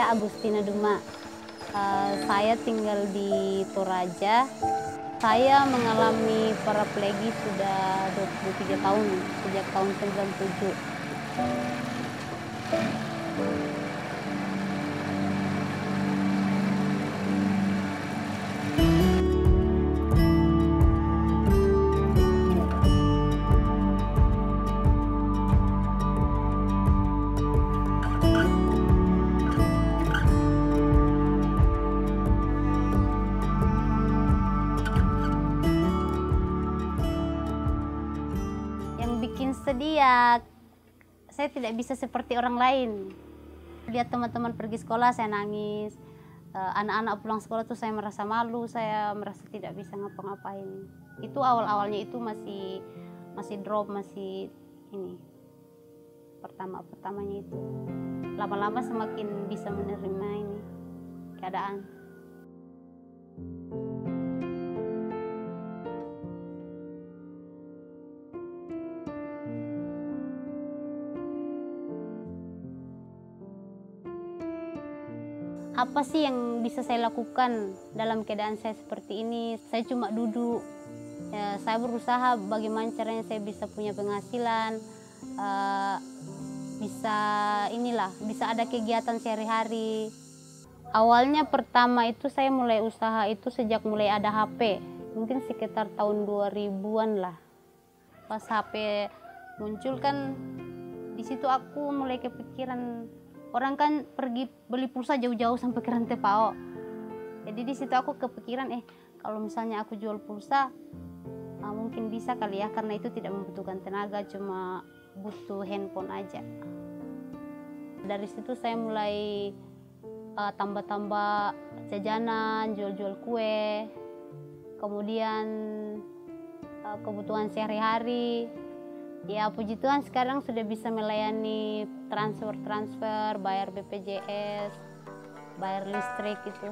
saya Agustina Duma. Saya tinggal di Toraja. Saya mengalami paraplegi sudah 23 tahun, sejak tahun 97. Bikin sedih ya, saya tidak bisa seperti orang lain. Lihat teman-teman pergi sekolah saya nangis, anak-anak pulang sekolah tuh saya merasa malu, saya merasa tidak bisa ngapa-ngapain. Itu awal-awalnya itu masih drop, masih ini pertamanya itu. Lama-lama semakin bisa menerima ini keadaan. Apa sih yang bisa saya lakukan dalam keadaan saya seperti ini? Saya cuma duduk. Ya, saya berusaha bagaimana caranya saya bisa punya penghasilan, bisa ada kegiatan sehari-hari. Awalnya pertama itu saya mulai usaha itu sejak mulai ada HP, mungkin sekitar tahun 2000-an lah. Pas HP muncul kan, di situ aku mulai kepikiran. Orang kan pergi beli pulsa jauh-jauh sampai ke Rantepao. Jadi di situ aku kepikiran, kalau misalnya aku jual pulsa, mungkin bisa kali ya, karena itu tidak membutuhkan tenaga, cuma butuh handphone aja. Dari situ saya mulai tambah-tambah jajanan, jual-jual kue, kemudian kebutuhan sehari-hari. Ya puji Tuhan sekarang sudah bisa melayani transfer, bayar BPJS, bayar listrik gitu.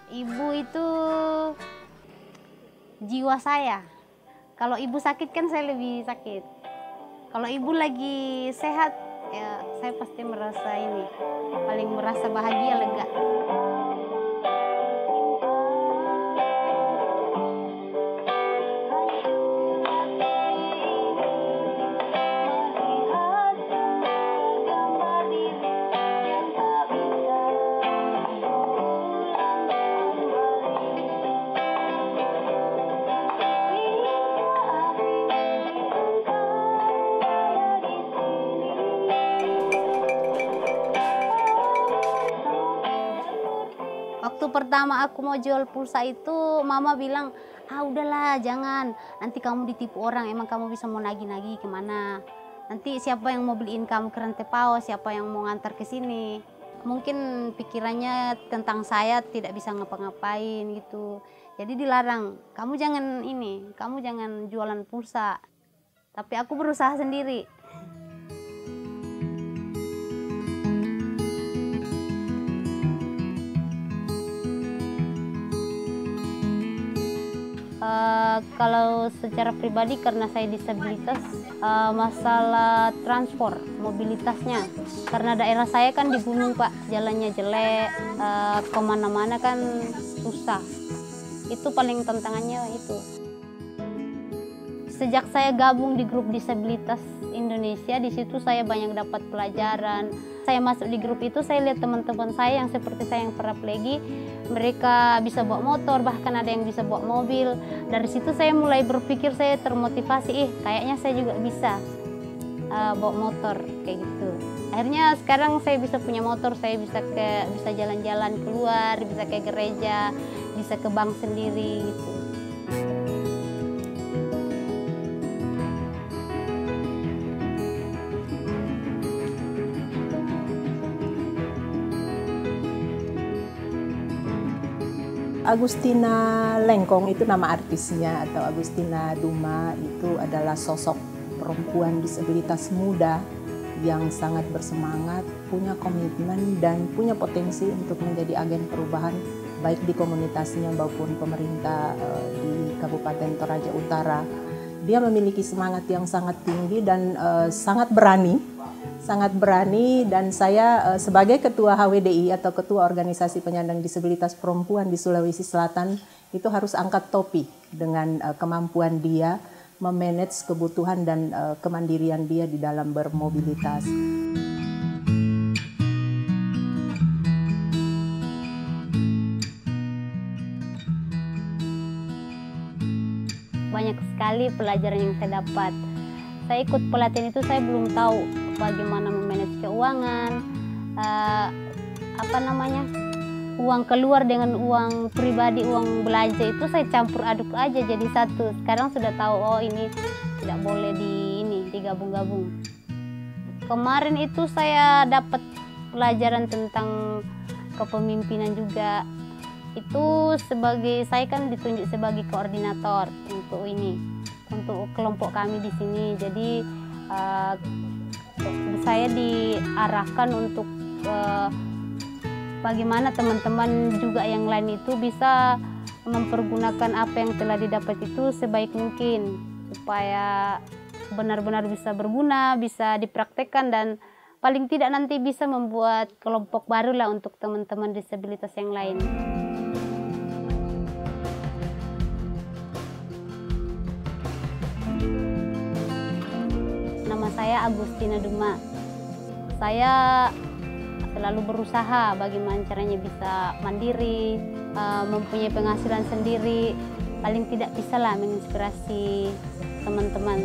Ibu itu jiwa saya. Kalau ibu sakit kan saya lebih sakit. Kalau ibu lagi sehat, ya saya pasti paling merasa bahagia, lega. Waktu pertama aku mau jual pulsa itu, mama bilang, udahlah jangan, nanti kamu ditipu orang, emang kamu bisa mau nagih-nagih kemana? Nanti siapa yang mau beliin kamu ke Rantepao, siapa yang mau ngantar ke sini? Mungkin pikirannya tentang saya tidak bisa ngapa-ngapain gitu. Jadi dilarang, kamu jangan jualan pulsa. Tapi aku berusaha sendiri. Kalau secara pribadi karena saya disabilitas, masalah transport, mobilitasnya. Karena daerah saya kan di gunung Pak, jalannya jelek, kemana-mana kan susah. Itu paling tantangannya itu. Sejak saya gabung di grup disabilitas Indonesia, di situ saya banyak dapat pelajaran. Saya masuk di grup itu, saya lihat teman-teman saya yang seperti saya yang paraplegi, mereka bisa bawa motor, bahkan ada yang bisa bawa mobil. Dari situ saya mulai berpikir, saya termotivasi, kayaknya saya juga bisa bawa motor kayak gitu. Akhirnya sekarang saya bisa punya motor, saya bisa jalan-jalan keluar, bisa ke gereja, bisa ke bank sendiri gitu. Agustina Lengkong itu nama artisnya, atau Agustina Duma itu adalah sosok perempuan disabilitas muda yang sangat bersemangat, punya komitmen dan punya potensi untuk menjadi agen perubahan baik di komunitasnya maupun pemerintah di Kabupaten Toraja Utara. Dia memiliki semangat yang sangat tinggi dan sangat berani dan saya sebagai ketua HWDI atau ketua organisasi penyandang disabilitas perempuan di Sulawesi Selatan itu harus angkat topi dengan kemampuan dia memanage kebutuhan dan kemandirian dia di dalam bermobilitas. Banyak sekali pelajaran yang saya dapat. Saya ikut pelatihan itu saya belum tahu bagaimana memanage keuangan, uang keluar dengan uang pribadi, uang belanja itu saya campur aduk aja jadi satu. Sekarang sudah tahu, oh ini tidak boleh digabung-gabung. Kemarin itu saya dapat pelajaran tentang kepemimpinan juga. Itu saya kan ditunjuk sebagai koordinator untuk kelompok kami di sini. Jadi saya diarahkan untuk bagaimana teman-teman juga yang lain itu bisa mempergunakan apa yang telah didapat itu sebaik mungkin supaya benar-benar bisa berguna, bisa dipraktekkan, dan paling tidak nanti bisa membuat kelompok baru lah untuk teman-teman disabilitas yang lain. Nama saya Agustina Duma. Saya selalu berusaha bagaimana caranya bisa mandiri, mempunyai penghasilan sendiri. Paling tidak bisa lah menginspirasi teman-teman.